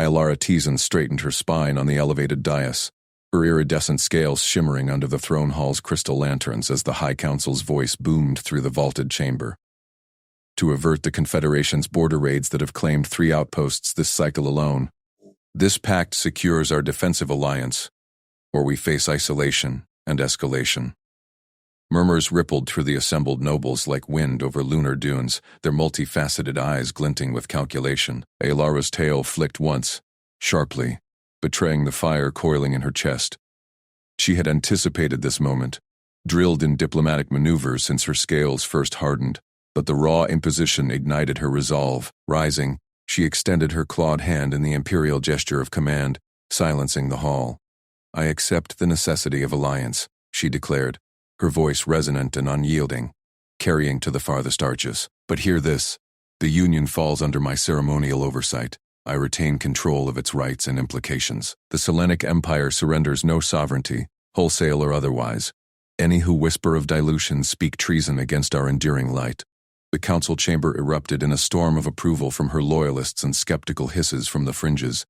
Ayalara Teason straightened her spine on the elevated dais, her iridescent scales shimmering under the throne hall's crystal lanterns as the High Council's voice boomed through the vaulted chamber. To avert the Confederation's border raids that have claimed 3 outposts this cycle alone, this pact secures our defensive alliance, or we face isolation and escalation. Murmurs rippled through the assembled nobles like wind over lunar dunes, their multifaceted eyes glinting with calculation. Ayalara's tail flicked once, sharply, betraying the fire coiling in her chest. She had anticipated this moment, drilled in diplomatic maneuvers since her scales first hardened, but the raw imposition ignited her resolve. Rising, she extended her clawed hand in the imperial gesture of command, silencing the hall. "I accept the necessity of alliance," she declared, her voice resonant and unyielding, carrying to the farthest arches. "But hear this. The Union falls under my ceremonial oversight. I retain control of its rights and implications. The Selenic Empire surrenders no sovereignty, wholesale or otherwise. Any who whisper of dilution speak treason against our enduring light." The council chamber erupted in a storm of approval from her loyalists and skeptical hisses from the fringes.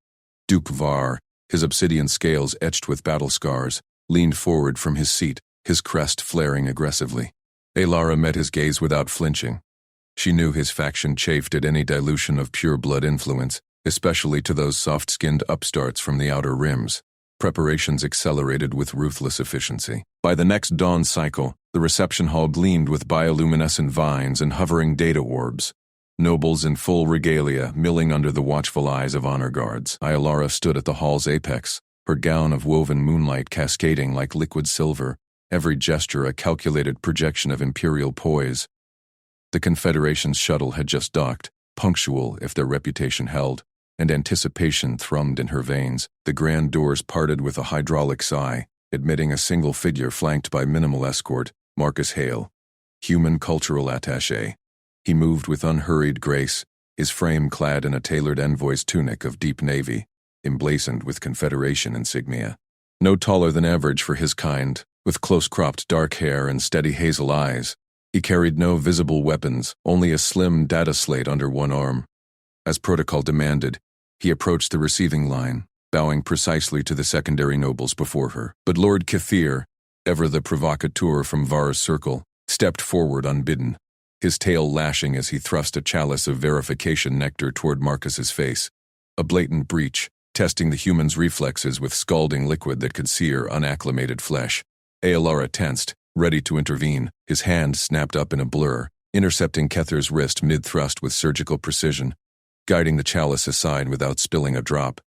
Duke Var, his obsidian scales etched with battle scars, leaned forward from his seat, his crest flaring aggressively. Alara met his gaze without flinching. She knew his faction chafed at any dilution of pure blood influence, especially to those soft-skinned upstarts from the outer rims. Preparations accelerated with ruthless efficiency. By the next dawn cycle, the reception hall gleamed with bioluminescent vines and hovering data orbs. Nobles in full regalia milling under the watchful eyes of honor guards. Ayalara stood at the hall's apex, her gown of woven moonlight cascading like liquid silver, every gesture a calculated projection of imperial poise. The Confederation's shuttle had just docked, punctual if their reputation held, and anticipation thrummed in her veins. The grand doors parted with a hydraulic sigh, admitting a single figure flanked by minimal escort, Marcus Hale, human cultural attaché. He moved with unhurried grace, his frame clad in a tailored envoy's tunic of deep navy, emblazoned with Confederation insignia. No taller than average for his kind, with close-cropped dark hair and steady hazel eyes, he carried no visible weapons, only a slim data slate under one arm. As protocol demanded, he approached the receiving line, bowing precisely to the secondary nobles before her. But Lord Kathir, ever the provocateur from Var's circle, stepped forward unbidden, his tail lashing as he thrust a chalice of verification nectar toward Marcus's face. A blatant breach, testing the human's reflexes with scalding liquid that could sear unacclimated flesh. Ayalara tensed, ready to intervene, his hand snapped up in a blur, intercepting Kethir's wrist mid-thrust with surgical precision, guiding the chalice aside without spilling a drop.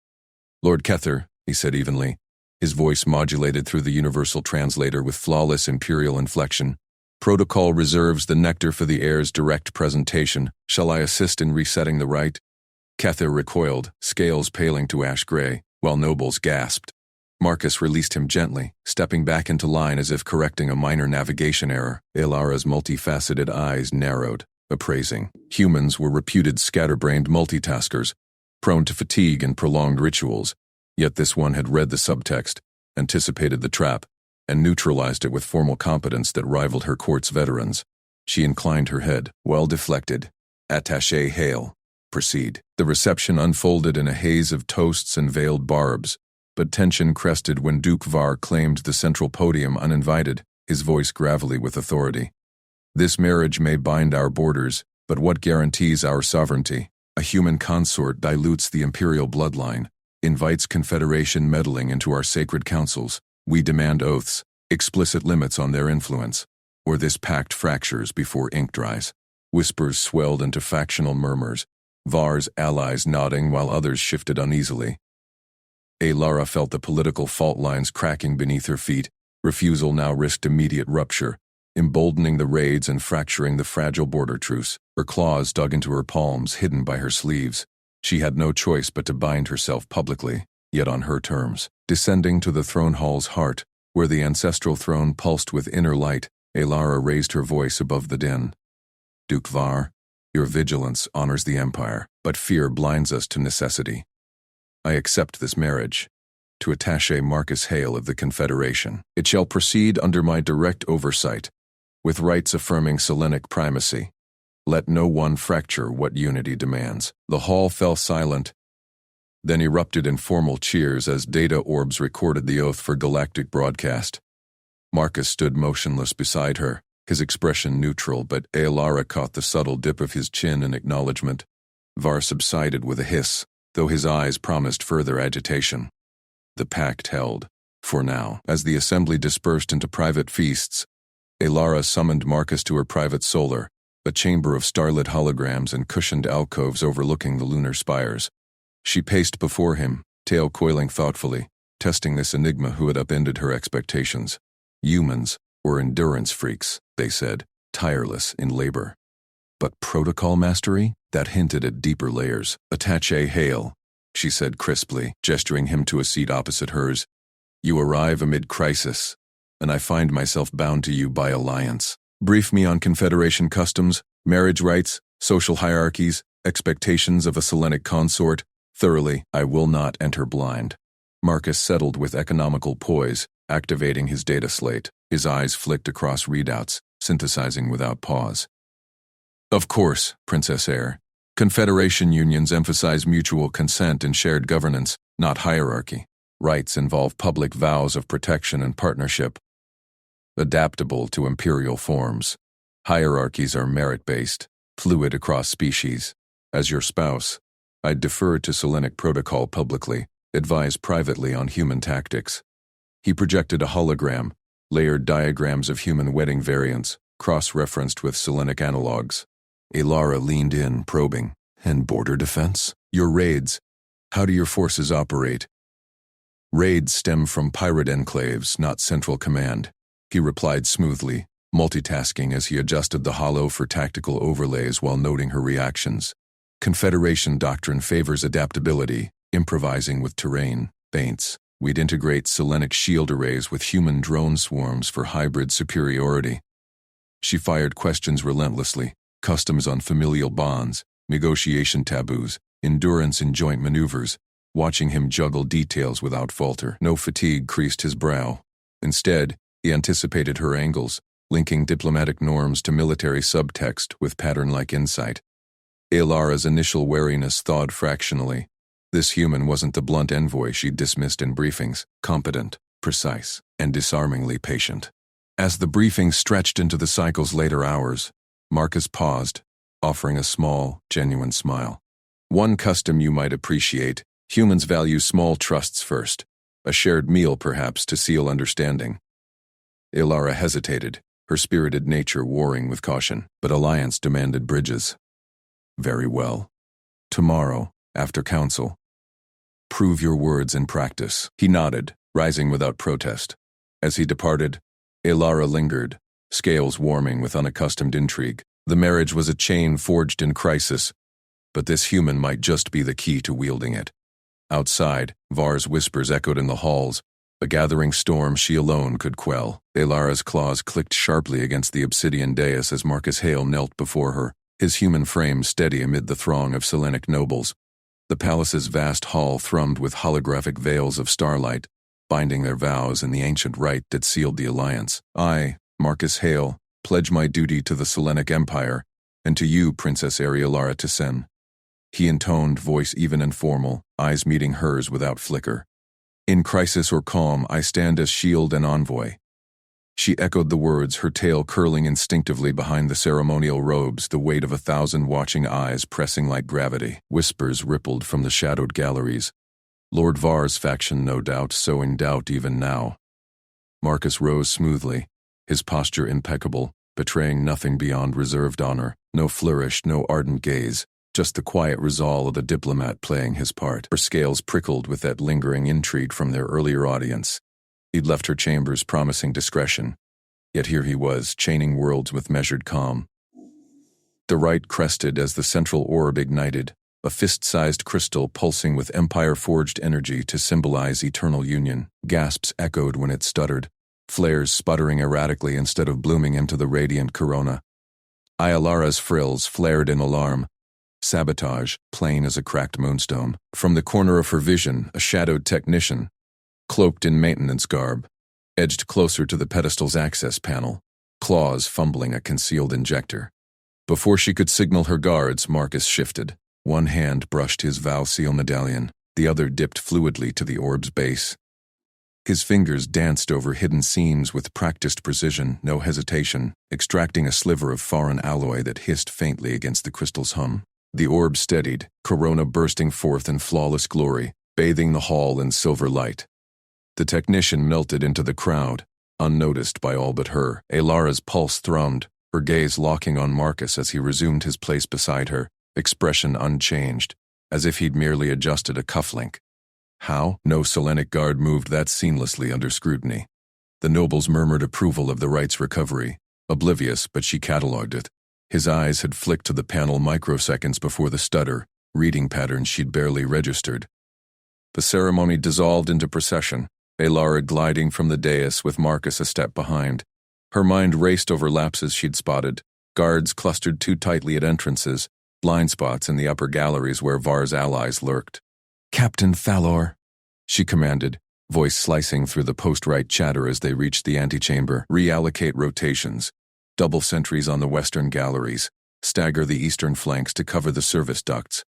"Lord Kethir," he said evenly, his voice modulated through the universal translator with flawless imperial inflection. "Protocol reserves the nectar for the heir's direct presentation. Shall I assist in resetting the rite?" Kethir recoiled, scales paling to ash gray, while nobles gasped. Marcus released him gently, stepping back into line as if correcting a minor navigation error. Alara's multifaceted eyes narrowed, appraising. Humans were reputed scatterbrained multitaskers, prone to fatigue and prolonged rituals, yet this one had read the subtext, anticipated the trap, and neutralized it with formal competence that rivaled her court's veterans. She inclined her head, well deflected. "Attaché Hale, proceed." The reception unfolded in a haze of toasts and veiled barbs, but tension crested when Duke Var claimed the central podium uninvited, his voice gravelly with authority. "This marriage may bind our borders, but what guarantees our sovereignty? A human consort dilutes the imperial bloodline, invites Confederation meddling into our sacred councils. We demand oaths, explicit limits on their influence, or this pact fractures before ink dries." Whispers swelled into factional murmurs, Var's allies nodding while others shifted uneasily. Alara felt the political fault lines cracking beneath her feet. Refusal now risked immediate rupture, emboldening the raids and fracturing the fragile border truce. Her claws dug into her palms, hidden by her sleeves. She had no choice but to bind herself publicly, yet on her terms. Descending to the throne hall's heart, where the ancestral throne pulsed with inner light, Alara raised her voice above the din. "Duke Var, your vigilance honors the Empire, but fear blinds us to necessity. I accept this marriage, to attaché Marcus Hale of the Confederation. It shall proceed under my direct oversight, with rights affirming Selenic primacy. Let no one fracture what unity demands." The hall fell silent, then erupted in formal cheers as data orbs recorded the oath for galactic broadcast. Marcus stood motionless beside her, his expression neutral, but Aelara caught the subtle dip of his chin in acknowledgement. Var subsided with a hiss, though his eyes promised further agitation. The pact held, for now. As the assembly dispersed into private feasts, Aelara summoned Marcus to her private solar, a chamber of starlit holograms and cushioned alcoves overlooking the lunar spires. She paced before him, tail coiling thoughtfully, testing this enigma who had upended her expectations. Humans were endurance freaks, they said, tireless in labor. But protocol mastery? That hinted at deeper layers. Attaché Hale, she said crisply, gesturing him to a seat opposite hers. You arrive amid crisis, and I find myself bound to you by alliance. Brief me on Confederation customs, marriage rites, social hierarchies, expectations of a Selenic consort. Thoroughly, I will not enter blind. Marcus settled with economical poise, activating his data slate. His eyes flicked across readouts, synthesizing without pause. Of course, Princess Air. Confederation unions emphasize mutual consent and shared governance, not hierarchy. Rights involve public vows of protection and partnership, adaptable to imperial forms. Hierarchies are merit-based, fluid across species. As your spouse, I'd defer to Selenic protocol publicly, advise privately on human tactics. He projected a hologram, layered diagrams of human wedding variants, cross-referenced with Selenic analogs. Aelara leaned in, probing. And border defense? Your raids. How do your forces operate? Raids stem from pirate enclaves, not central command. He replied smoothly, multitasking as he adjusted the holo for tactical overlays while noting her reactions. Confederation doctrine favors adaptability, improvising with terrain, feints. We'd integrate Selenic shield arrays with human drone swarms for hybrid superiority. She fired questions relentlessly, customs on familial bonds, negotiation taboos, endurance in joint maneuvers, watching him juggle details without falter. No fatigue creased his brow. Instead, he anticipated her angles, linking diplomatic norms to military subtext with pattern-like insight. Aelara's initial wariness thawed fractionally. This human wasn't the blunt envoy she'd dismissed in briefings, competent, precise, and disarmingly patient. As the briefing stretched into the cycle's later hours, Marcus paused, offering a small, genuine smile. One custom you might appreciate: humans value small trusts first, a shared meal perhaps to seal understanding. Aelara hesitated, her spirited nature warring with caution, but alliance demanded bridges. Very well. Tomorrow, after council. Prove your words in practice. He nodded, rising without protest. As he departed, Aelara lingered, scales warming with unaccustomed intrigue. The marriage was a chain forged in crisis, but this human might just be the key to wielding it. Outside, Var's whispers echoed in the halls, a gathering storm she alone could quell. Aelara's claws clicked sharply against the obsidian dais as Marcus Hale knelt before her, his human frame steady amid the throng of Selenic nobles. The palace's vast hall thrummed with holographic veils of starlight, binding their vows in the ancient rite that sealed the alliance. I, Marcus Hale, pledge my duty to the Selenic Empire, and to you, Princess Aelara Thyssen. He intoned, voice even and formal, eyes meeting hers without flicker. In crisis or calm, I stand as shield and envoy. She echoed the words, her tail curling instinctively behind the ceremonial robes, the weight of 1,000 watching eyes pressing like gravity. Whispers rippled from the shadowed galleries. Lord Var's faction, no doubt, sowing doubt even now. Marcus rose smoothly, his posture impeccable, betraying nothing beyond reserved honor. No flourish, no ardent gaze, just the quiet resolve of the diplomat playing his part. Her scales prickled with that lingering intrigue from their earlier audience. He'd left her chambers promising discretion, yet here he was, chaining worlds with measured calm. The rite crested as the central orb ignited, a fist-sized crystal pulsing with empire-forged energy to symbolize eternal union. Gasps echoed when it stuttered, flares sputtering erratically instead of blooming into the radiant corona. Aelara's frills flared in alarm. Sabotage, plain as a cracked moonstone. From the corner of her vision, a shadowed technician, cloaked in maintenance garb, edged closer to the pedestal's access panel, claws fumbling a concealed injector. Before she could signal her guards, Marcus shifted. One hand brushed his vow seal medallion, The other dipped fluidly to the orb's base. His fingers danced over hidden seams with practiced precision, no hesitation, extracting a sliver of foreign alloy that hissed faintly against the crystal's hum. The orb steadied, corona bursting forth in flawless glory, bathing the hall in silver light. The technician melted into the crowd, unnoticed by all but her. Alara's pulse thrummed, her gaze locking on Marcus as he resumed his place beside her, expression unchanged, as if he'd merely adjusted a cufflink. How? No Selenic guard moved that seamlessly under scrutiny. The nobles murmured approval of the right's recovery, oblivious, but she catalogued it. His eyes had flicked to the panel microseconds before the stutter, reading patterns she'd barely registered. The ceremony dissolved into procession, Alara gliding from the dais with Marcus a step behind. Her mind raced over lapses she'd spotted, guards clustered too tightly at entrances, blind spots in the upper galleries where Var's allies lurked. "Captain Thalor," she commanded, voice slicing through the post-right chatter as they reached the antechamber. "Reallocate rotations. Double sentries on the western galleries. Stagger the eastern flanks to cover the service ducts.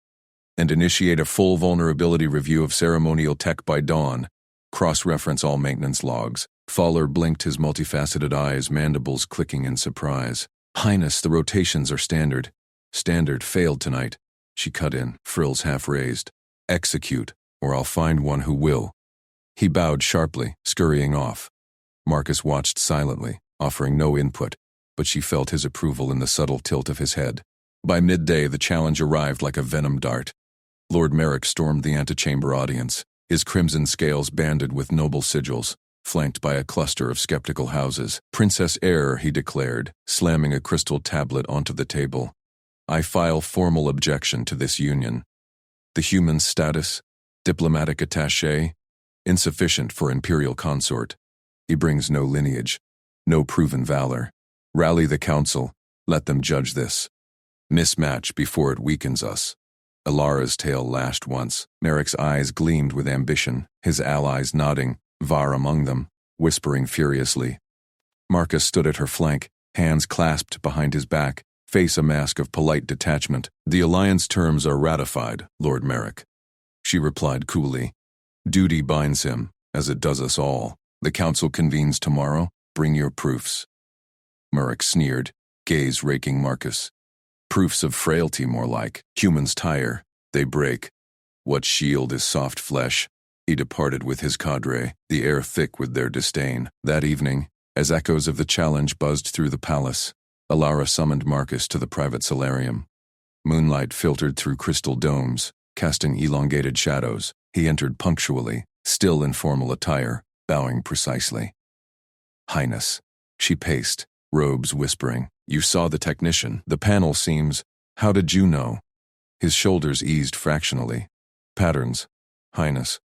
And initiate a full vulnerability review of ceremonial tech by dawn. Cross-reference all maintenance logs." Thaler blinked his multifaceted eyes, mandibles clicking in surprise. "Highness, the rotations are standard." "Standard failed tonight," she cut in, frills half raised. "Execute, or I'll find one who will." He bowed sharply, scurrying off. Marcus watched silently, offering no input, but she felt his approval in the subtle tilt of his head. By midday, the challenge arrived like a venom dart. Lord Merrick stormed the antechamber audience, his crimson scales banded with noble sigils, flanked by a cluster of skeptical houses. "Princess Heir," he declared, slamming a crystal tablet onto the table. "I file formal objection to this union. The human status, diplomatic attaché, insufficient for imperial consort. He brings no lineage, no proven valor. Rally the council, let them judge this. Mismatch before it weakens us." Alara's tail lashed once. Merrick's eyes gleamed with ambition, his allies nodding, Var among them, whispering furiously. Marcus stood at her flank, hands clasped behind his back, face a mask of polite detachment. "The alliance terms are ratified, Lord Merrick," she replied coolly. "Duty binds him, as it does us all. The council convenes tomorrow. Bring your proofs." Merrick sneered, gaze raking Marcus. "Proofs of frailty, more like. Humans tire, they break. What shield is soft flesh?" He departed with his cadre, the air thick with their disdain. That evening, as echoes of the challenge buzzed through the palace, Alara summoned Marcus to the private solarium. Moonlight filtered through crystal domes, casting elongated shadows. He entered punctually, still in formal attire, bowing precisely. "Highness," she paced, robes whispering. "You saw the technician. The panel seems. How did you know?" His shoulders eased fractionally. "Patterns, Highness."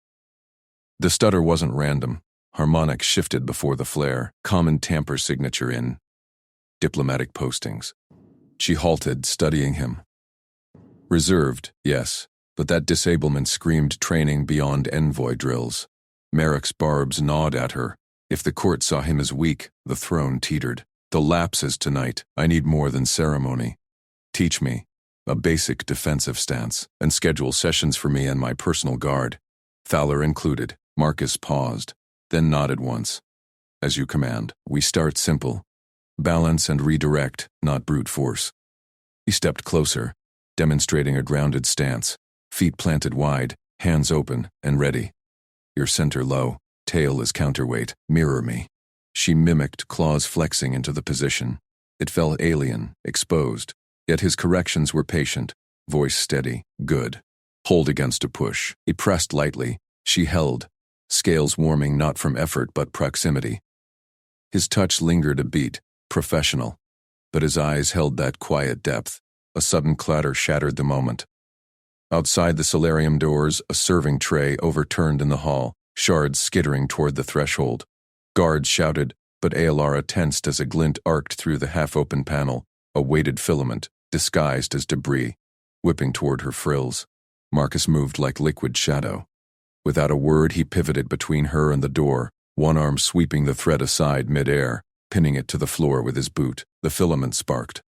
The stutter wasn't random. Harmonics shifted before the flare. Common tamper signature in diplomatic postings. She halted, studying him. "Reserved, yes, but that disablement screamed training beyond envoy drills." Merrick's barbs gnawed at her. If the court saw him as weak, the throne teetered. "The lapses tonight. I need more than ceremony. Teach me a basic defensive stance, and schedule sessions for me and my personal guard, Thaler included." Marcus paused, then nodded once. "As you command. We start simple. Balance and redirect, not brute force." He stepped closer, demonstrating a grounded stance, feet planted wide, hands open and ready. "Your center low, tail is counterweight. Mirror me." She mimicked, claws flexing into the position. It felt alien, exposed, yet his corrections were patient, voice steady. "Good. Hold against a push." He pressed lightly. She held, scales warming not from effort but proximity. His touch lingered a beat, professional, but his eyes held that quiet depth. A sudden clatter shattered the moment. Outside the solarium doors, a serving tray overturned in the hall, shards skittering toward the threshold. Guards shouted, but Alara tensed as a glint arced through the half-open panel, a weighted filament, disguised as debris, whipping toward her frills. Marcus moved like liquid shadow. Without a word, he pivoted between her and the door, one arm sweeping the thread aside mid-air, pinning it to the floor with his boot. The filament sparked.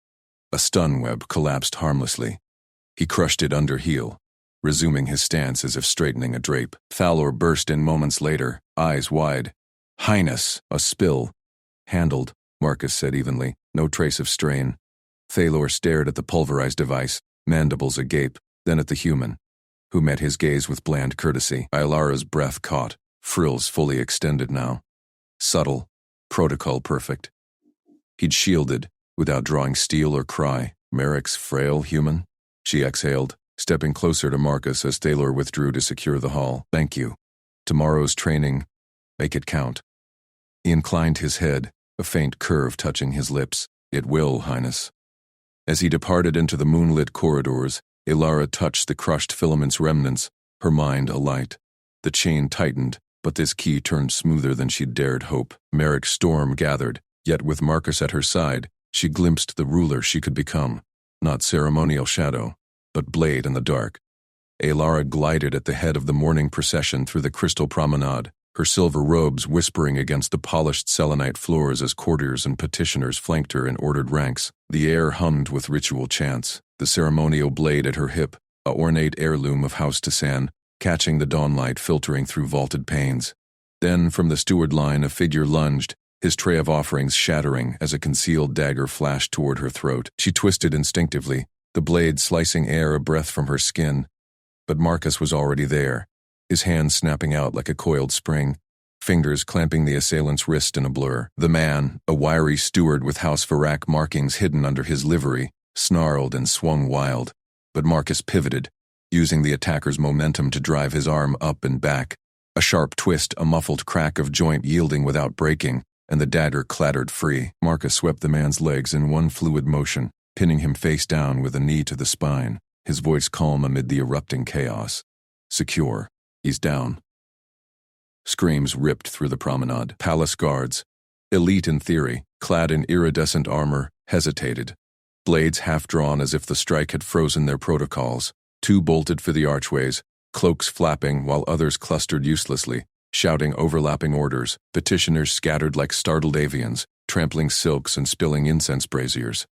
A stun web collapsed harmlessly. He crushed it under heel. resuming his stance as if straightening a drape. Thalor burst in moments later, eyes wide. "Highness, a spill." "Handled," Marcus said evenly, no trace of strain. Thalor stared at the pulverized device, mandibles agape, then at the human, who met his gaze with bland courtesy. Ilara's breath caught, frills fully extended now. Subtle, protocol perfect. He'd shielded, without drawing steel or cry. Merrick's frail human? She exhaled, stepping closer to Marcus as Thalor withdrew to secure the hall. "Thank you. Tomorrow's training, make it count." He inclined his head, a faint curve touching his lips. "It will, Highness." As he departed into the moonlit corridors, Ilara touched the crushed filament's remnants, her mind alight. The chain tightened, but this key turned smoother than she'd dared hope. Merrick's storm gathered, yet with Marcus at her side, she glimpsed the ruler she could become. Not ceremonial shadow, but blade in the dark. Ilara glided at the head of the morning procession through the crystal promenade, her silver robes whispering against the polished selenite floors as courtiers and petitioners flanked her in ordered ranks. The air hummed with ritual chants, the ceremonial blade at her hip, a ornate heirloom of House Tisan, catching the dawnlight filtering through vaulted panes. Then, from the steward line, a figure lunged, his tray of offerings shattering as a concealed dagger flashed toward her throat. She twisted instinctively, the blade slicing air a breath from her skin. But Marcus was already there, his hand snapping out like a coiled spring, fingers clamping the assailant's wrist in a blur. The man, a wiry steward with House Varak markings hidden under his livery, snarled and swung wild. But Marcus pivoted, using the attacker's momentum to drive his arm up and back. A sharp twist, a muffled crack of joint yielding without breaking, and the dagger clattered free. Marcus swept the man's legs in one fluid motion, pinning him face down with a knee to the spine, his voice calm amid the erupting chaos. "Secure. He's down." Screams ripped through the promenade. Palace guards, elite in theory, clad in iridescent armor, hesitated. Blades half-drawn as if the strike had frozen their protocols. Two bolted for the archways, cloaks flapping while others clustered uselessly, shouting overlapping orders, petitioners scattered like startled avians, trampling silks and spilling incense braziers.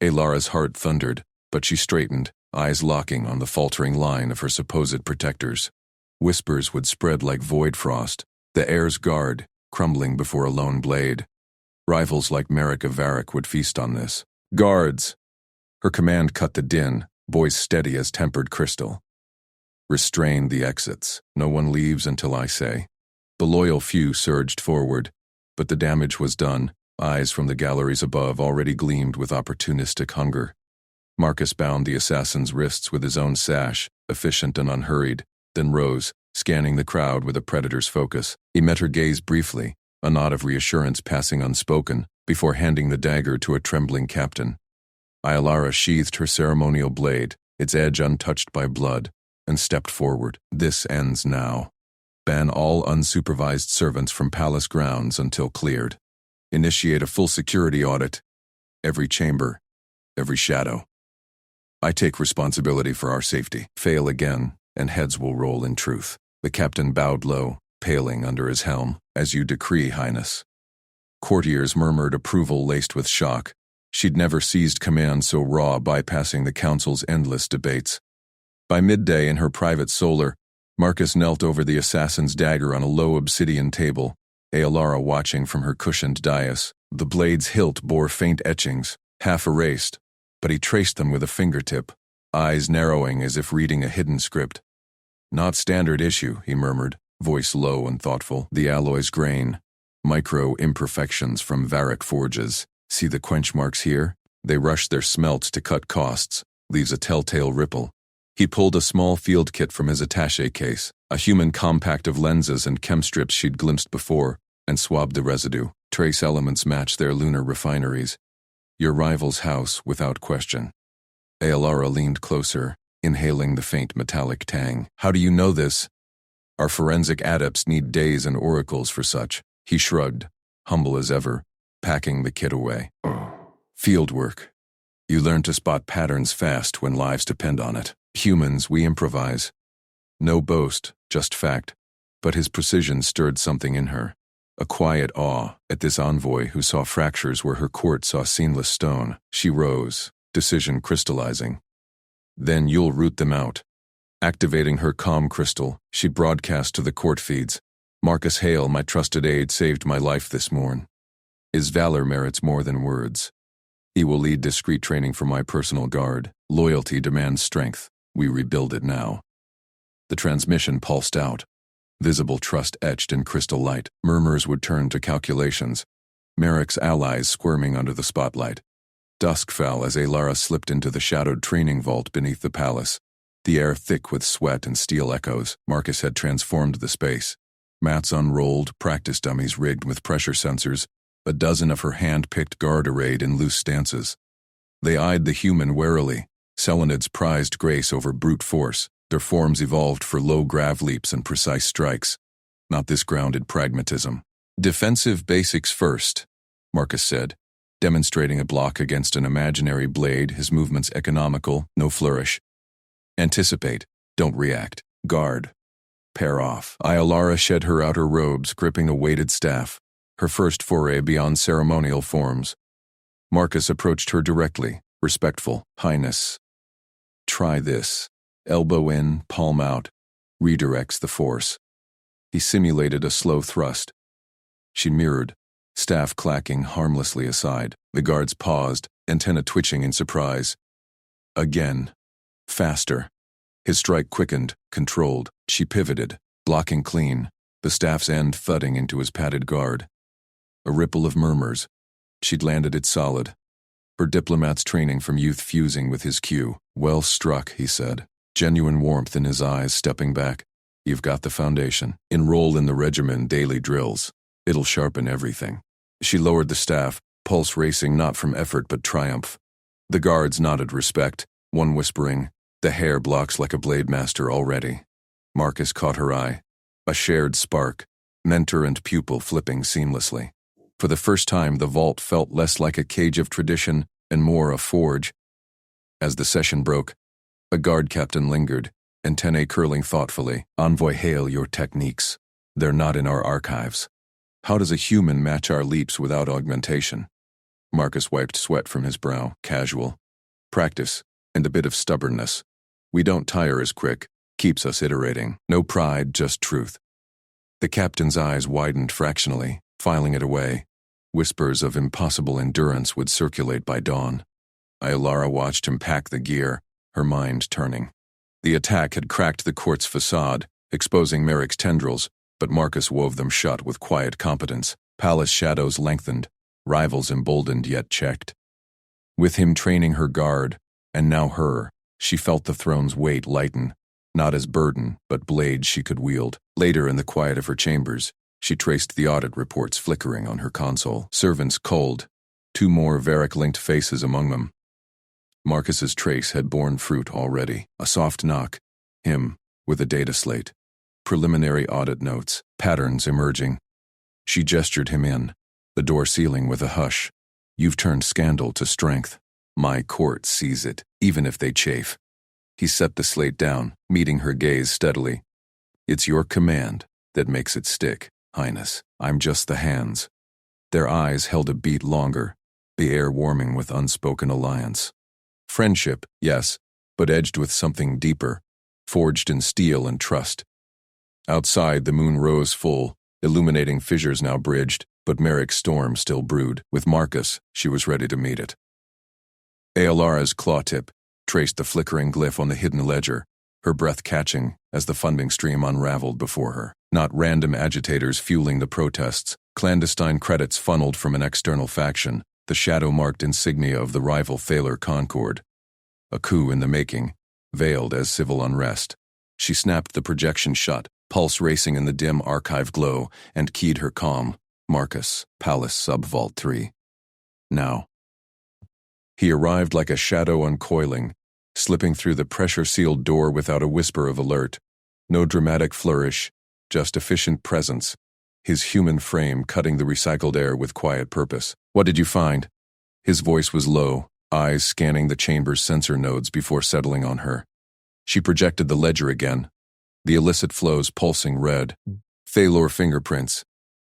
Ilara's heart thundered, but she straightened, eyes locking on the faltering line of her supposed protectors. Whispers would spread like void frost, the air's guard, crumbling before a lone blade. Rivals like Merrick of Varak would feast on this. "Guards!" Her command cut the din, voice steady as tempered crystal. "Restrain the exits. No one leaves until I say." The loyal few surged forward, but the damage was done. Eyes from the galleries above already gleamed with opportunistic hunger. Marcus bound the assassin's wrists with his own sash, efficient and unhurried, then rose, scanning the crowd with a predator's focus. He met her gaze briefly, a nod of reassurance passing unspoken, before handing the dagger to a trembling captain. Ilara sheathed her ceremonial blade, its edge untouched by blood, and stepped forward. "This ends now. Ban all unsupervised servants from palace grounds until cleared. Initiate a full security audit. Every chamber, every shadow. I take responsibility for our safety. Fail again, and heads will roll in truth." The captain bowed low, paling under his helm. "As you decree, Highness." Courtiers murmured approval laced with shock. She'd never seized command so raw, bypassing the council's endless debates. By midday in her private solar, Marcus knelt over the assassin's dagger on a low obsidian table, Ilara watching from her cushioned dais. The blade's hilt bore faint etchings, half erased, but he traced them with a fingertip, eyes narrowing as if reading a hidden script. "Not standard issue," he murmured, voice low and thoughtful. "The alloy's grain. Micro imperfections from Varak forges. See the quench marks here? They rush their smelts to cut costs, leaves a telltale ripple." He pulled a small field kit from his attaché case, a human compact of lenses and chem strips she'd glimpsed before, and swabbed the residue. "Trace elements match their lunar refineries. Your rival's house, without question." Ilara leaned closer, inhaling the faint metallic tang. "How do you know this?" "Our forensic adepts need days and oracles for such." He shrugged, humble as ever, packing the kit away. "Field work. You learn to spot patterns fast when lives depend on it. Humans, we improvise. No boast, just fact." But his precision stirred something in her, a quiet awe at this envoy who saw fractures where her court saw seamless stone. She rose, decision crystallizing. "Then you'll root them out. Activating her comm crystal, she broadcast to the court feeds. Marcus Hale, my trusted aide, saved my life this morn. His valor merits more than words. He will lead discreet training for my personal guard. Loyalty demands strength. We rebuild it now. The transmission pulsed out. Visible trust etched in crystal light. Murmurs would turn to calculations. Merrick's allies squirming under the spotlight. Dusk fell as Alara slipped into the shadowed training vault beneath the palace. The air thick with sweat and steel echoes. Marcus had transformed the space. Mats unrolled, practice dummies rigged with pressure sensors, a dozen of her hand-picked guard arrayed in loose stances. They eyed the human warily. Selenids prized grace over brute force. Their forms evolved for low-grav leaps and precise strikes. Not this grounded pragmatism. Defensive basics first, Marcus said, demonstrating a block against an imaginary blade, his movements economical, no flourish. Anticipate, don't react. Guard. Pair off. Alara shed her outer robes, gripping a weighted staff, her first foray beyond ceremonial forms. Marcus approached her directly, respectful. Highness. Try this. Elbow in, palm out. Redirects the force. He simulated a slow thrust. She mirrored, staff clacking harmlessly aside. The guards paused, antenna twitching in surprise. Again. Faster. His strike quickened, controlled. She pivoted, blocking clean, the staff's end thudding into his padded guard. A ripple of murmurs. She'd landed it solid. Her diplomat's training from youth fusing with his cue. Well struck, he said. Genuine warmth in his eyes, stepping back. You've got the foundation. Enroll in the regimen daily drills. It'll sharpen everything. She lowered the staff, pulse racing not from effort but triumph. The guards nodded respect, one whispering, "The hair blocks like a blade master already." Marcus caught her eye. A shared spark, mentor and pupil flipping seamlessly. For the first time, the vault felt less like a cage of tradition and more a forge. As the session broke, a guard captain lingered, antennae curling thoughtfully. Envoy, hail your techniques. They're not in our archives. How does a human match our leaps without augmentation? Marcus wiped sweat from his brow, casual. Practice, and a bit of stubbornness. We don't tire as quick, keeps us iterating. No pride, just truth. The captain's eyes widened fractionally, filing it away. Whispers of impossible endurance would circulate by dawn. Alara watched him pack the gear, her mind turning. The attack had cracked the court's facade, exposing Merrick's tendrils, but Marcus wove them shut with quiet competence. Palace shadows lengthened, rivals emboldened yet checked. With him training her guard, and now her, she felt the throne's weight lighten, not as burden, but blade she could wield. Later in the quiet of her chambers, she traced the audit reports flickering on her console. Servants cold, 2 more Varric-linked faces among them. Marcus's trace had borne fruit already. A soft knock, him, with a data slate. Preliminary audit notes, patterns emerging. She gestured him in, the door sealing with a hush. You've turned scandal to strength. My court sees it, even if they chafe. He set the slate down, meeting her gaze steadily. It's your command that makes it stick, Highness. I'm just the hands. Their eyes held a beat longer, the air warming with unspoken alliance. Friendship, yes, but edged with something deeper, forged in steel and trust. Outside, the moon rose full, illuminating fissures now bridged, but Merrick's storm still brewed. With Marcus, she was ready to meet it. Aelara's claw tip traced the flickering glyph on the hidden ledger, her breath catching as the funding stream unraveled before her. Not random agitators fueling the protests, clandestine credits funneled from an external faction, the shadow-marked insignia of the rival Thaler Concord. A coup in the making, veiled as civil unrest. She snapped the projection shut, pulse racing in the dim archive glow, and keyed her comm. Marcus, Palace Sub-Vault 3. Now. He arrived like a shadow uncoiling, slipping through the pressure-sealed door without a whisper of alert. No dramatic flourish, just efficient presence, his human frame cutting the recycled air with quiet purpose. What did you find? His voice was low, eyes scanning the chamber's sensor nodes before settling on her. She projected the ledger again, the illicit flows pulsing red. Thalor fingerprints.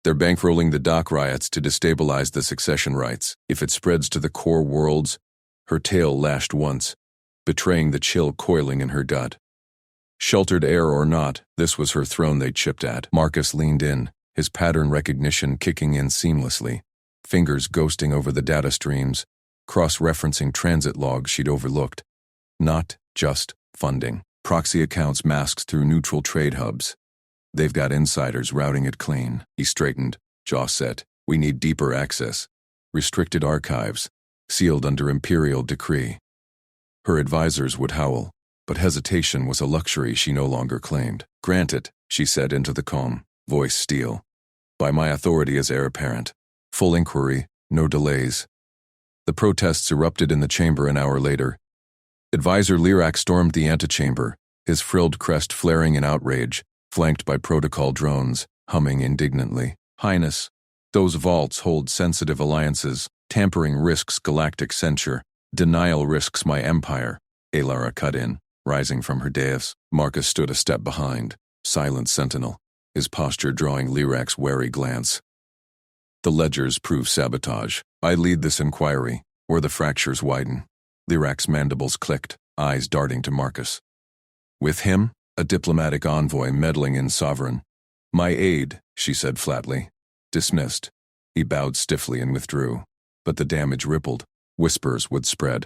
They're bankrolling the dock riots to destabilize the succession rights. If it spreads to the core worlds, her tail lashed once, betraying the chill coiling in her gut. Sheltered air or not, this was her throne they chipped at. Marcus leaned in, his pattern recognition kicking in seamlessly, fingers ghosting over the data streams, cross-referencing transit logs she'd overlooked. Not just funding. Proxy accounts masked through neutral trade hubs. They've got insiders routing it clean. He straightened, jaw set. We need deeper access. Restricted archives, sealed under imperial decree. Her advisors would howl, but hesitation was a luxury she no longer claimed. Grant it, she said into the calm, voice steel. By my authority as heir apparent. Full inquiry, no delays. The protests erupted in the chamber an hour later. Advisor Lyrak stormed the antechamber, his frilled crest flaring in outrage, flanked by protocol drones, humming indignantly. Highness, those vaults hold sensitive alliances. Tampering risks galactic censure. Denial risks my empire. Alara cut in, rising from her dais. Marcus stood a step behind, silent sentinel, his posture drawing Lyrak's wary glance. The ledgers prove sabotage. I lead this inquiry, or the fractures widen. Lyrak's mandibles clicked, eyes darting to Marcus. With him, a diplomatic envoy meddling in sovereign. My aide, she said flatly. Dismissed. He bowed stiffly and withdrew, but the damage rippled. Whispers would spread.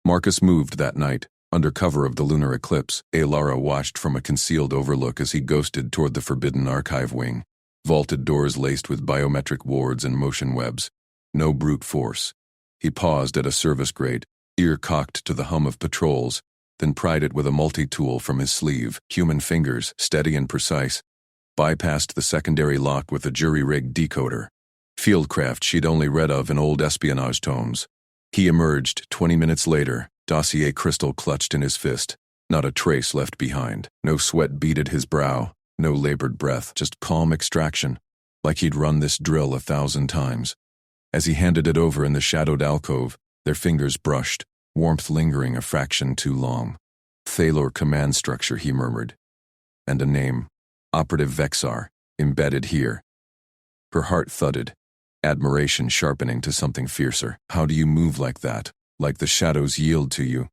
Marcus moved that night, under cover of the lunar eclipse. Alara watched from a concealed overlook as he ghosted toward the forbidden archive wing. Vaulted doors laced with biometric wards and motion webs. No brute force. He paused at a service grate, ear cocked to the hum of patrols, then pried it with a multi-tool from his sleeve. Human fingers, steady and precise, bypassed the secondary lock with a jury-rigged decoder. Fieldcraft she'd only read of in old espionage tomes. He emerged 20 minutes later, dossier crystal clutched in his fist. Not a trace left behind. No sweat beaded his brow, no labored breath, just calm extraction, like he'd run this drill 1,000 times. As he handed it over in the shadowed alcove, their fingers brushed, warmth lingering a fraction too long. Thalor command structure, he murmured. And a name, Operative Vexar, embedded here. Her heart thudded, admiration sharpening to something fiercer. How do you move like that, like the shadows yield to you?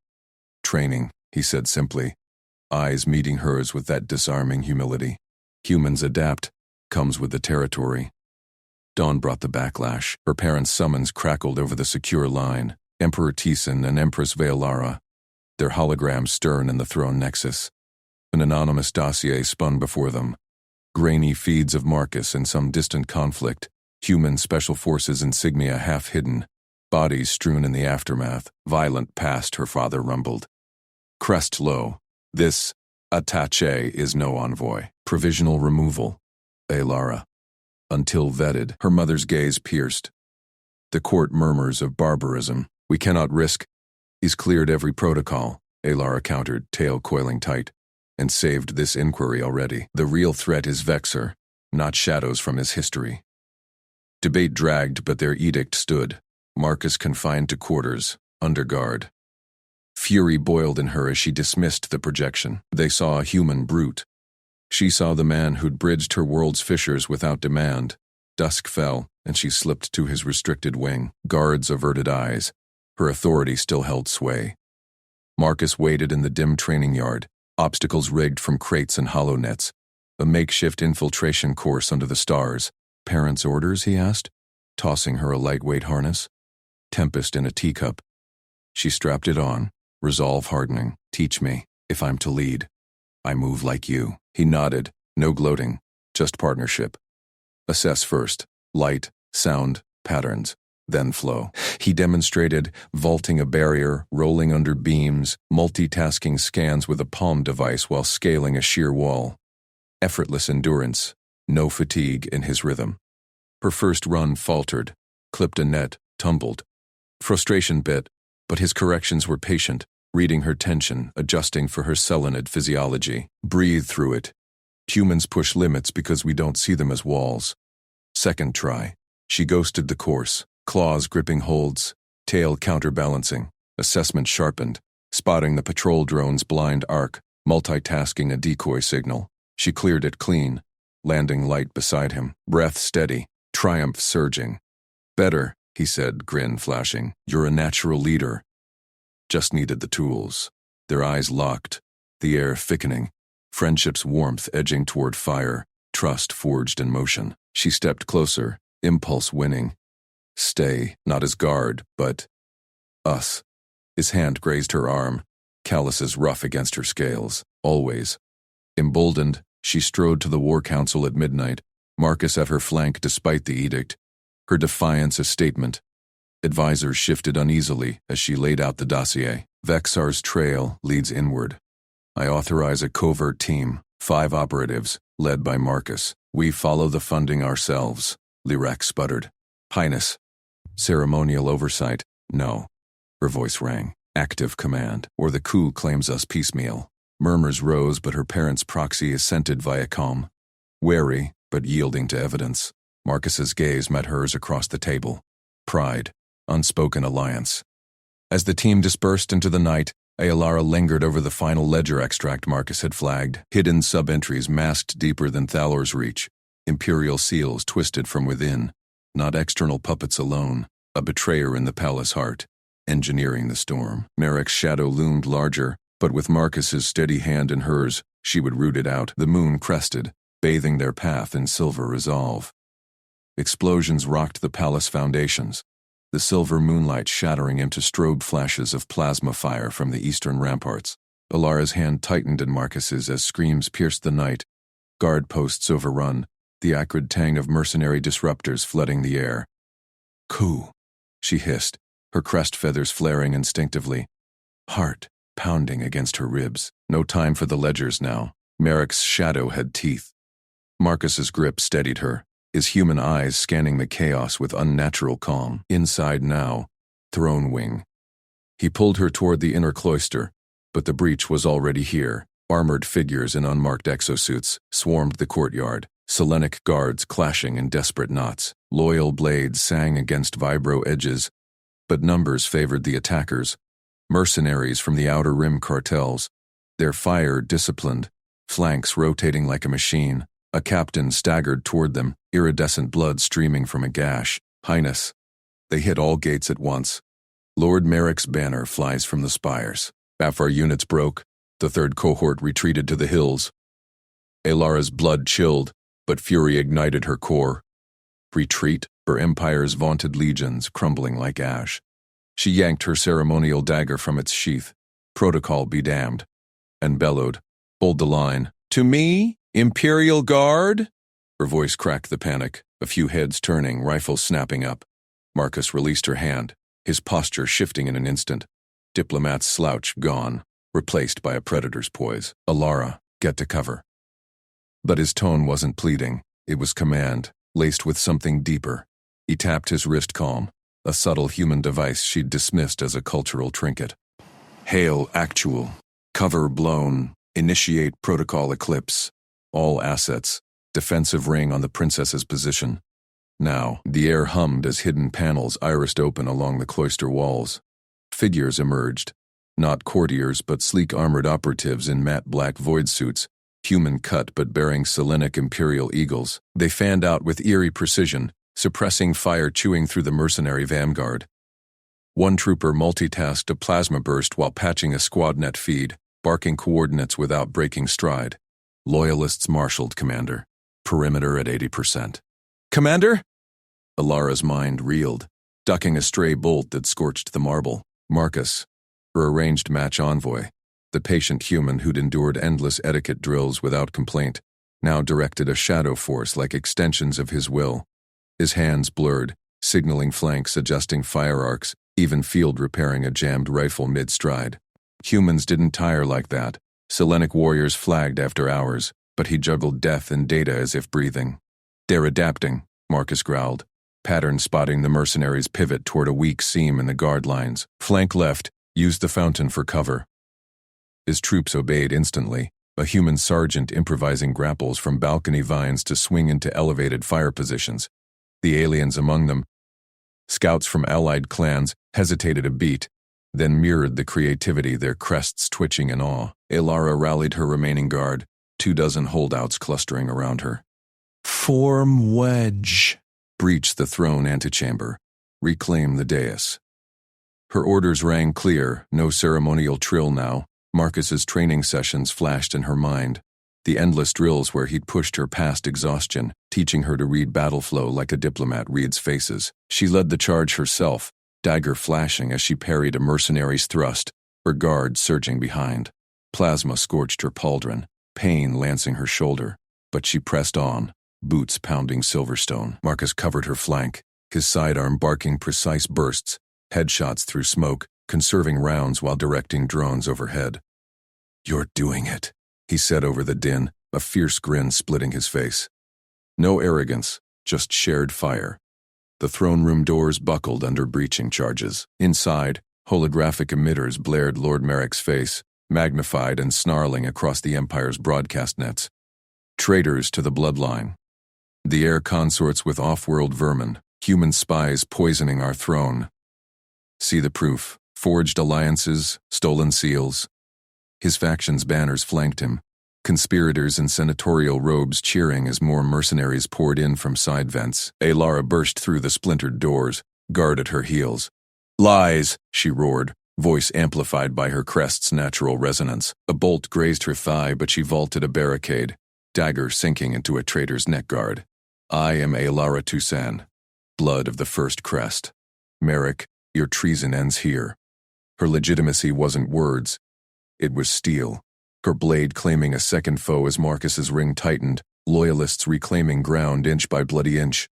Training, he said simply, eyes meeting hers with that disarming humility. Humans adapt, comes with the territory. Dawn brought the backlash. Her parents' summons crackled over the secure line. Emperor Tisan and Empress Veolara, their holograms stern in the throne nexus. An anonymous dossier spun before them. Grainy feeds of Marcus in some distant conflict, human special forces insignia half-hidden, bodies strewn in the aftermath. Violent past, her father rumbled. Crest low. This attaché is no envoy. Provisional removal. Alara. Until vetted, her mother's gaze pierced. The court murmurs of barbarism. We cannot risk. He's cleared every protocol, Alara countered, tail coiling tight, and saved this inquiry already. The real threat is Vexar, not shadows from his history. Debate dragged, but their edict stood. Marcus confined to quarters, under guard. Fury boiled in her as she dismissed the projection. They saw a human brute. She saw the man who'd bridged her world's fissures without demand. Dusk fell, and she slipped to his restricted wing. Guards averted eyes. Her authority still held sway. Marcus waited in the dim training yard, obstacles rigged from crates and hollow nets. A makeshift infiltration course under the stars. Parents' orders, he asked, tossing her a lightweight harness. Tempest in a teacup. She strapped it on, resolve hardening. Teach me, if I'm to lead. I move like you. He nodded, no gloating, just partnership. Assess first, light, sound, patterns, then flow. He demonstrated, vaulting a barrier, rolling under beams, multitasking scans with a palm device while scaling a sheer wall. Effortless endurance, no fatigue in his rhythm. Her first run faltered, clipped a net, tumbled. Frustration bit, but his corrections were patient, reading her tension, adjusting for her selenid physiology. Breathe through it. Humans push limits because we don't see them as walls. Second try. She ghosted the course, claws gripping holds, tail counterbalancing, assessment sharpened, spotting the patrol drone's blind arc, multitasking a decoy signal. She cleared it clean, landing light beside him, breath steady, triumph surging. Better, he said, grin flashing. You're a natural leader. Just needed the tools. Their eyes locked, the air thickening, friendship's warmth edging toward fire, trust forged in motion. She stepped closer, impulse winning. Stay, not as guard, but us. His hand grazed her arm, calluses rough against her scales, always. Emboldened, she strode to the War Council at midnight, Marcus at her flank despite the edict, her defiance a statement. Advisors shifted uneasily as she laid out the dossier. Vexar's trail leads inward. I authorize a covert team, 5 operatives, led by Marcus. We follow the funding ourselves, Lirac sputtered. Highness. Ceremonial oversight. No. Her voice rang. Active command, or the coup claims us piecemeal. Murmurs rose, but her parents' proxy assented via calm. Wary, but yielding to evidence. Marcus's gaze met hers across the table. Pride. Unspoken alliance. As the team dispersed into the night, Aelara lingered over the final ledger extract Marcus had flagged, hidden sub-entries masked deeper than Thalor's reach, imperial seals twisted from within, not external puppets alone, a betrayer in the palace heart, engineering the storm. Merrick's shadow loomed larger, but with Marcus's steady hand in hers, she would root it out. The moon crested, bathing their path in silver resolve. Explosions rocked the palace foundations, the silver moonlight shattering into strobe flashes of plasma fire from the eastern ramparts. Alara's hand tightened in Marcus's as screams pierced the night, guard posts overrun, the acrid tang of mercenary disruptors flooding the air. Coup, she hissed, her crest feathers flaring instinctively. Heart pounding against her ribs. No time for the ledgers now. Merrick's shadow had teeth. Marcus's grip steadied her, his human eyes scanning the chaos with unnatural calm. Inside now, throne wing. He pulled her toward the inner cloister, but the breach was already here. Armored figures in unmarked exosuits swarmed the courtyard, Selenic guards clashing in desperate knots. Loyal blades sang against vibro edges, but numbers favored the attackers. Mercenaries from the Outer Rim cartels, their fire disciplined, flanks rotating like a machine. A captain staggered toward them, iridescent blood streaming from a gash. Highness. They hit all gates at once. Lord Merrick's banner flies from the spires. After units broke, the third cohort retreated to the hills. Alara's blood chilled, but fury ignited her core. Retreat, her empire's vaunted legions crumbling like ash. She yanked her ceremonial dagger from its sheath. Protocol be damned. And bellowed, hold the line. To me? Imperial Guard? Her voice cracked the panic, a few heads turning, rifles snapping up. Marcus released her hand, his posture shifting in an instant. Diplomat's slouch gone, replaced by a predator's poise. Alara, get to cover. But his tone wasn't pleading, it was command, laced with something deeper. He tapped his wrist calm, a subtle human device she'd dismissed as a cultural trinket. Hail actual. Cover blown. Initiate protocol eclipse. All assets. Defensive ring on the princess's position. Now, the air hummed as hidden panels irised open along the cloister walls. Figures emerged. Not courtiers, but sleek armored operatives in matte black void suits, human cut but bearing Selenic imperial eagles. They fanned out with eerie precision, suppressing fire chewing through the mercenary vanguard. One trooper multitasked a plasma burst while patching a squadnet feed, barking coordinates without breaking stride. Loyalists marshaled, Commander. Perimeter at 80%. Commander? Alara's mind reeled, ducking a stray bolt that scorched the marble. Marcus, her arranged match envoy, the patient human who'd endured endless etiquette drills without complaint, now directed a shadow force like extensions of his will. His hands blurred, signaling flanks, adjusting fire arcs, even field repairing a jammed rifle mid-stride. Humans didn't tire like that. Selenic warriors flagged after hours, but he juggled death and data as if breathing. They're adapting, Marcus growled, pattern spotting the mercenaries' pivot toward a weak seam in the guard lines. Flank left, use the fountain for cover. His troops obeyed instantly, a human sergeant improvising grapples from balcony vines to swing into elevated fire positions. The aliens among them, scouts from allied clans, hesitated a beat, then mirrored the creativity, their crests twitching in awe. Alara rallied her remaining guard, 24 holdouts clustering around her. Form wedge. Breach the throne antechamber. Reclaim the dais. Her orders rang clear, no ceremonial trill now. Marcus's training sessions flashed in her mind, the endless drills where he'd pushed her past exhaustion, teaching her to read battle flow like a diplomat reads faces. She led the charge herself, dagger flashing as she parried a mercenary's thrust, her guard surging behind. Plasma scorched her pauldron, pain lancing her shoulder, but she pressed on, boots pounding Silverstone. Marcus covered her flank, his sidearm barking precise bursts, headshots through smoke, conserving rounds while directing drones overhead. "You're doing it," he said over the din, a fierce grin splitting his face. No arrogance, just shared fire. The throne room doors buckled under breaching charges. Inside, holographic emitters blared Lord Merrick's face, magnified and snarling across the Empire's broadcast nets. Traitors to the bloodline. The heir consorts with off-world vermin, human spies poisoning our throne. See the proof, forged alliances, stolen seals. His faction's banners flanked him, conspirators in senatorial robes cheering as more mercenaries poured in from side vents. Alara burst through the splintered doors, guard at her heels. "Lies!" she roared, voice amplified by her crest's natural resonance. A bolt grazed her thigh, but she vaulted a barricade, dagger sinking into a traitor's neck guard. "I am Alara Toussaint, blood of the first crest. Merrick, your treason ends here." Her legitimacy wasn't words, it was steel. Her blade claiming a second foe as Marcus's ring tightened, loyalists reclaiming ground inch by bloody inch.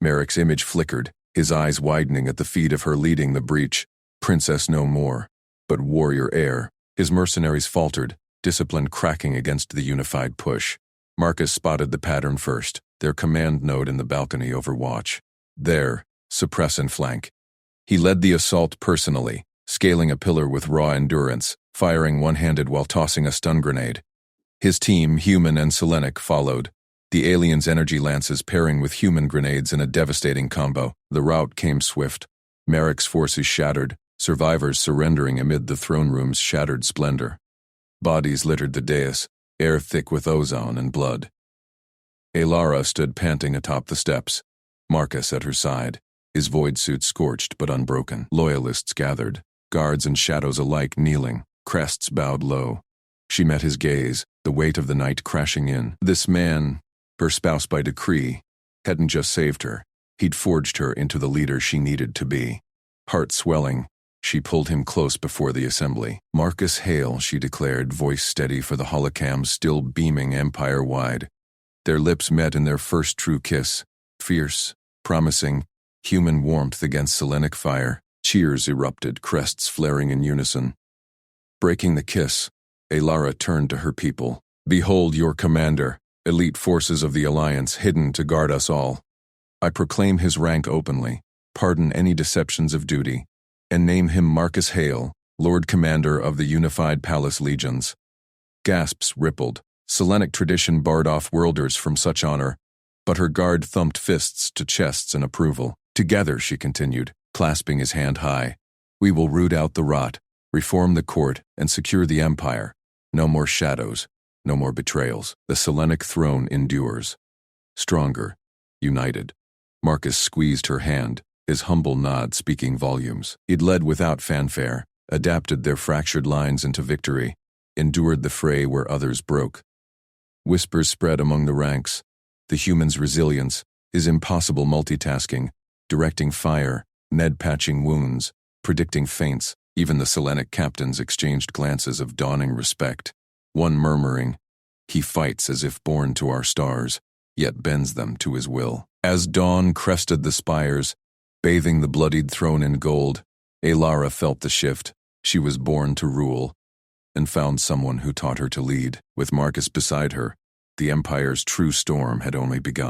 Merrick's image flickered, his eyes widening at the feet of her leading the breach. Princess no more, but warrior heir. His mercenaries faltered, discipline cracking against the unified push. Marcus spotted the pattern first, their command node in the balcony overwatch. There, suppress and flank. He led the assault personally, scaling a pillar with raw endurance, firing one-handed while tossing a stun grenade. His team, human and Selenic, followed, the aliens' energy lances pairing with human grenades in a devastating combo. The rout came swift. Merrick's forces shattered, survivors surrendering amid the throne room's shattered splendor. Bodies littered the dais, air thick with ozone and blood. Alara stood panting atop the steps, Marcus at her side, his void suit scorched but unbroken. Loyalists gathered, guards and shadows alike kneeling, crests bowed low. She met his gaze, the weight of the night crashing in. This man, her spouse by decree, hadn't just saved her, he'd forged her into the leader she needed to be. Heart swelling, she pulled him close before the assembly. "Marcus hail," she declared, voice steady for the holocams still beaming empire-wide. Their lips met in their first true kiss, fierce, promising, human warmth against Selenic fire. Cheers erupted, crests flaring in unison. Breaking the kiss, Alara turned to her people. "Behold your commander, elite forces of the Alliance hidden to guard us all. I proclaim his rank openly, pardon any deceptions of duty, and name him Marcus Hale, Lord Commander of the Unified Palace Legions." Gasps rippled. Selenic tradition barred off-worlders from such honor, but her guard thumped fists to chests in approval. "Together," she continued, clasping his hand high, "we will root out the rot, reform the court, and secure the empire. No more shadows, no more betrayals. The Selenic throne endures. Stronger, united." Marcus squeezed her hand, his humble nod speaking volumes. He'd led without fanfare, adapted their fractured lines into victory, endured the fray where others broke. Whispers spread among the ranks, the human's resilience, his impossible multitasking, directing fire, Ned patching wounds, predicting feints. Even the Selenic captains exchanged glances of dawning respect, one murmuring, "He fights as if born to our stars, yet bends them to his will." As dawn crested the spires, bathing the bloodied throne in gold, Alara felt the shift. She was born to rule, and found someone who taught her to lead. With Marcus beside her, the Empire's true storm had only begun.